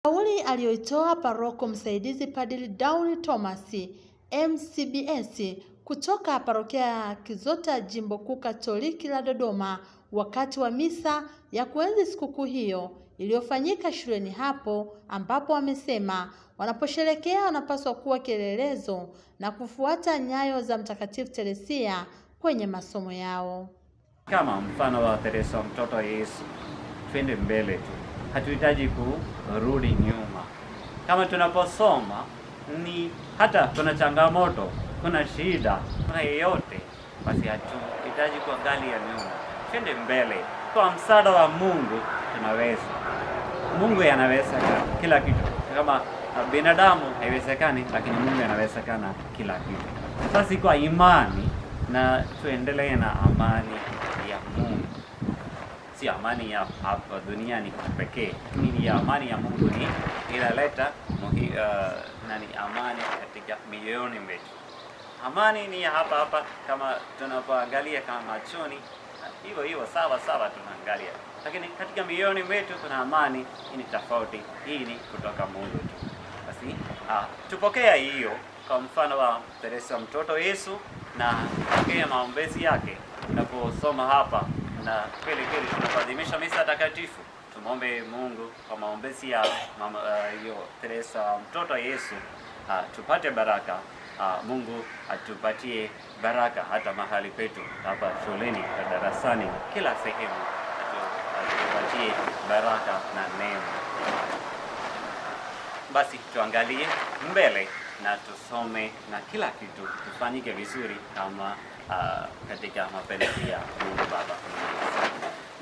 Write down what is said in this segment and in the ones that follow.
Kauli aliyoitoa paroko msaidizi Padri Dawn Thomas MCBS kutoka parokia ya Kizota Jimbo Kuu Katoliki la Dodoma wakati wa misa ya kuenzi sikukuu hiyo iliyofanyika shuleni hapo, ambapo wamesema wanaposherekea wanapaswa kuwa kielelezo na kufuata nyayo za Mtakatifu Teresia kwenye masomo yao. Kama mfano wa Teresa mtoto Yesu, twende mbele tu. Hatuhitaji kurudi nyuma. Kama tunaposoma ni hata kuna changamoto, kuna shida, kuna yeyote, basi hatuhitaji kuangalia nyuma. Twende mbele. Kwa msaada wa Mungu tunaweza. Mungu anaweza kila kitu. Kama binadamu haiwezekani, lakini Mungu anawezekana kila kitu. Sasa kwa imani na tuendelee na amani ya Mungu. Si amani ya hapa duniani pekee, ni amani ya Mungu ni inaleta amani katika mioyoni mwetu. Amani ni hapa hapa, kama tunapoangalia kama machoni, hivyo sawa tunaangalia. Lakini katika mioyoni mwetu kuna amani, ni tofauti. Hii ni kutoka Mungu tu. Basi tupokea hiyo kwa mfano wa Teresa mtoto Yesu, na tupokea maombezi yake tunaposoma hapa, na kweli tunapoadhimisha misa takatifu. Tumombe Mungu kwa maombezi ya hiyo Teresa mtoto Yesu, tupate baraka. Mungu atupatie baraka hata mahali petu hapa shuleni, darasani, kila sehemu atupatie baraka na neema. Basi tuangalie mbele na tusome na kila kitu tufanyike vizuri kama katika mapenzi ya Mungu Baba.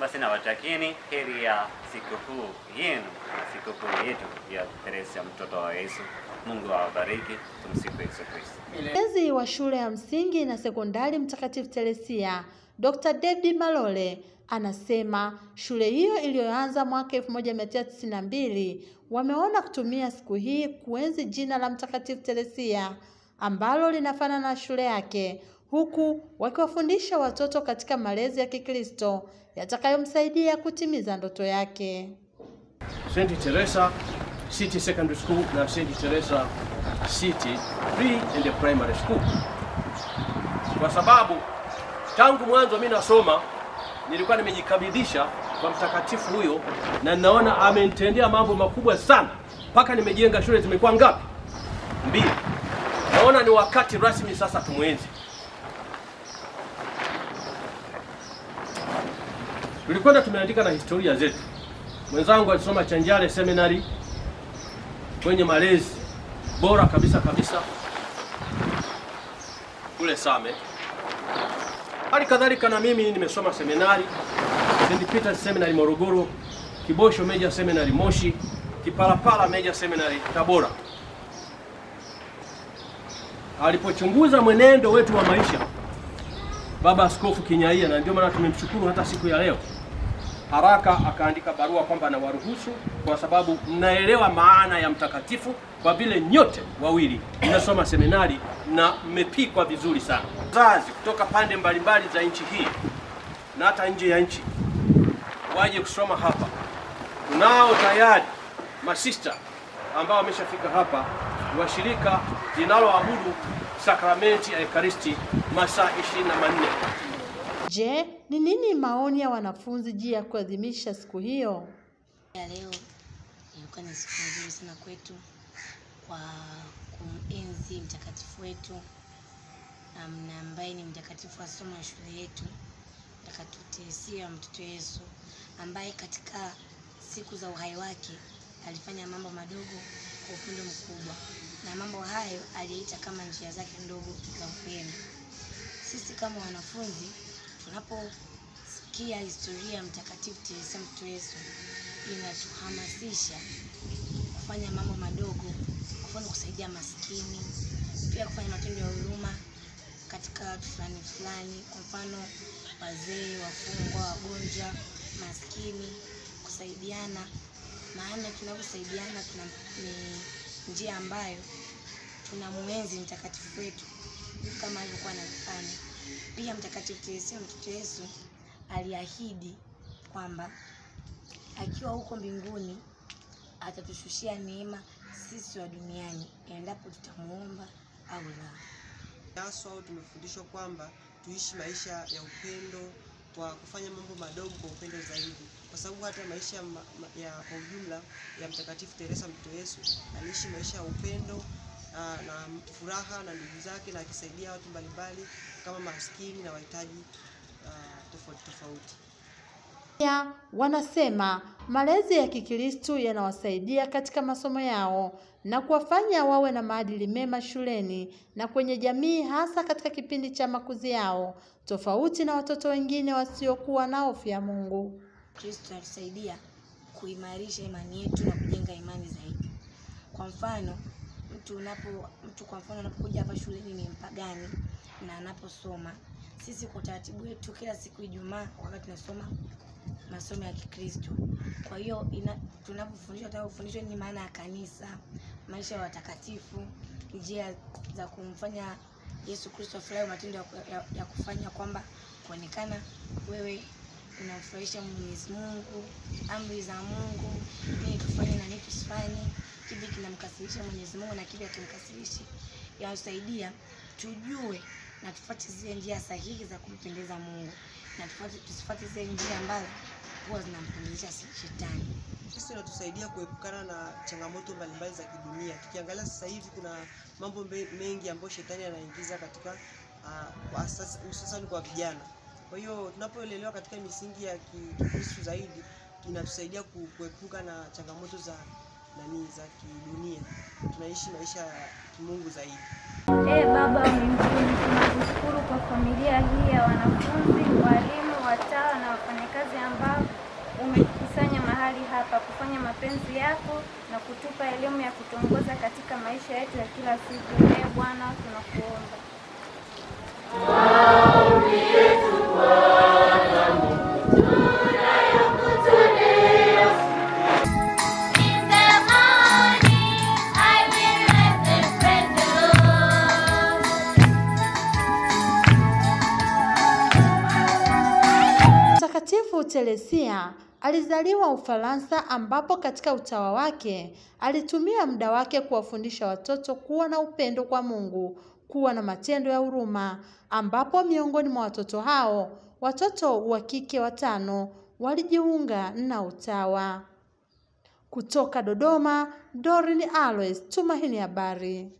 Basi nawatakieni heri ya sikukuu yenu na sikukuu yetu ya Teresa mtoto wa Yesu. Mungu awabariki. Tumsifu Yesu Kristo. Mlezi wa shule ya msingi na sekondari Mtakatifu Teresia, Dr. David Malole, anasema shule hiyo iliyoanza mwaka 1992 wameona kutumia siku hii kuenzi jina la Mtakatifu Teresia ambalo linafanana na shule yake, huku wakiwafundisha watoto katika malezi ya Kikristo yatakayomsaidia kutimiza ndoto yake. St. Teresa City Secondary School na St. Teresa City Pre and Primary School. Kwa sababu tangu mwanzo mimi nasoma nilikuwa nimejikabidhisha kwa mtakatifu huyo, na ninaona amenitendea mambo makubwa sana mpaka nimejenga shule zimekuwa ngapi? 2. Naona ni wakati rasmi sasa tumwenzi. Tulikwenda tumeandika na historia zetu. Mwenzangu alisoma Chanjale Seminary kwenye malezi bora kabisa kule Same. Hali kadhalika na mimi nimesoma seminari St. Peter's Seminary Morogoro, Kibosho Major Seminary Moshi, Kipalapala Major Seminary Tabora. Alipochunguza mwenendo wetu wa maisha Baba Askofu Kinyaia, na ndio maana tumemshukuru hata siku ya leo, haraka akaandika barua kwamba anawaruhusu kwa sababu mnaelewa maana ya mtakatifu, kwa vile nyote wawili mnasoma seminari na mmepikwa vizuri sana. Wazazi kutoka pande mbalimbali za nchi hii na hata nje ya nchi waje kusoma hapa. Tunao tayari masista ambao wameshafika hapa, washirika linaloabudu sakramenti ya Ekaristi masaa 24. Je, ni nini maoni ya wanafunzi juu ya kuadhimisha siku hiyo? Leo ilikuwa ni siku nzuri sana kwetu kwa kumenzi mtakatifu wetu ambaye ni mtakatifu wa somo la shule yetu, Mtakatifu Teresia mtoto Yesu, ambaye katika siku za uhai wake alifanya mambo madogo kwa upendo mkubwa, na mambo hayo aliita kama njia zake ndogo za upendo. Sisi kama wanafunzi tunaposikia historia ya Mtakatifu Teresia mtoto Yesu, inatuhamasisha kufanya mambo madogo, kufanya kusaidia maskini, pia kufanya matendo ya huruma katika watu fulani, kwa mfano wazee, wafungwa, wagonjwa, maskini, kusaidiana. Maana tunaposaidiana ni njia ambayo tunamuenzi mtakatifu wetu kama alivyokuwa anafanya. Pia Mtakatifu Teresia mtoto Yesu aliahidi kwamba akiwa huko mbinguni atatushushia neema sisi wa duniani endapo tutamuomba au la. Haswa tumefundishwa kwamba tuishi maisha ya upendo kwa kufanya mambo madogo kwa upendo zaidi, kwa sababu hata maisha ya kwa ujumla ya Mtakatifu Teresa mtoto Yesu aliishi maisha ya upendo na furaha na ndugu zake, na akisaidia watu mbalimbali kama maskini na wahitaji tofauti tofauti. Pia wanasema malezi ya Kikristo yanawasaidia katika masomo yao na kuwafanya wawe na maadili mema shuleni na kwenye jamii, hasa katika kipindi cha makuzi yao, tofauti na watoto wengine wasiokuwa na hofu ya Mungu. Kristo anatusaidia kuimarisha imani yetu na kujenga imani zaidi. Kwa mfano, mtu kwa mfano anapokuja hapa shuleni ni mpagani na anaposoma, sisi kwa taratibu wetu kila siku Ijumaa wakati tunasoma masomo ya Kikristo. Kwa hiyo tunapofundishwa ni maana ya kanisa, maisha ya watakatifu, njia za kumfanya Yesu Kristo afurahi, matendo ya kufanya kwamba kuonekana wewe unamfurahisha Mwenyezi Mungu, amri za Mungu, nini tufanye na nini tusifanye, kipi kinamkasirisha Mwenyezi Mungu na kipi hakimkasirishi. Yanasaidia tujue na tufuate zile njia sahihi za kumpendeza Mungu, na tusifuate zile njia ambazo huwa zinampendeza shetani. Sisi inatusaidia kuepukana na changamoto mbalimbali za kidunia. Tukiangalia sasa hivi kuna mambo mengi ambayo shetani anaingiza katika hususan kwa vijana. Kwa hiyo tunapoelelewa katika misingi ya Kikristo zaidi, inatusaidia kuepuka na changamoto za kidunia. Tunaishi maisha ya Mungu zaidi. Baba wa mbinguni, tunakushukuru kwa familia hii ya wanafunzi, walimu, watawa na wafanyakazi ambao umekusanya mahali hapa kufanya mapenzi yako na kutupa elimu ya kutuongoza katika maisha yetu ya kila siku. Bwana, tunakuomba. Mtakatifu Teresia alizaliwa Ufaransa, ambapo katika utawa wake alitumia muda wake kuwafundisha watoto kuwa na upendo kwa Mungu, kuwa na matendo ya huruma, ambapo miongoni mwa watoto hao watoto wa kike 5 walijiunga na utawa. Kutoka Dodoma, Doreen Alois, Tumaini Habari.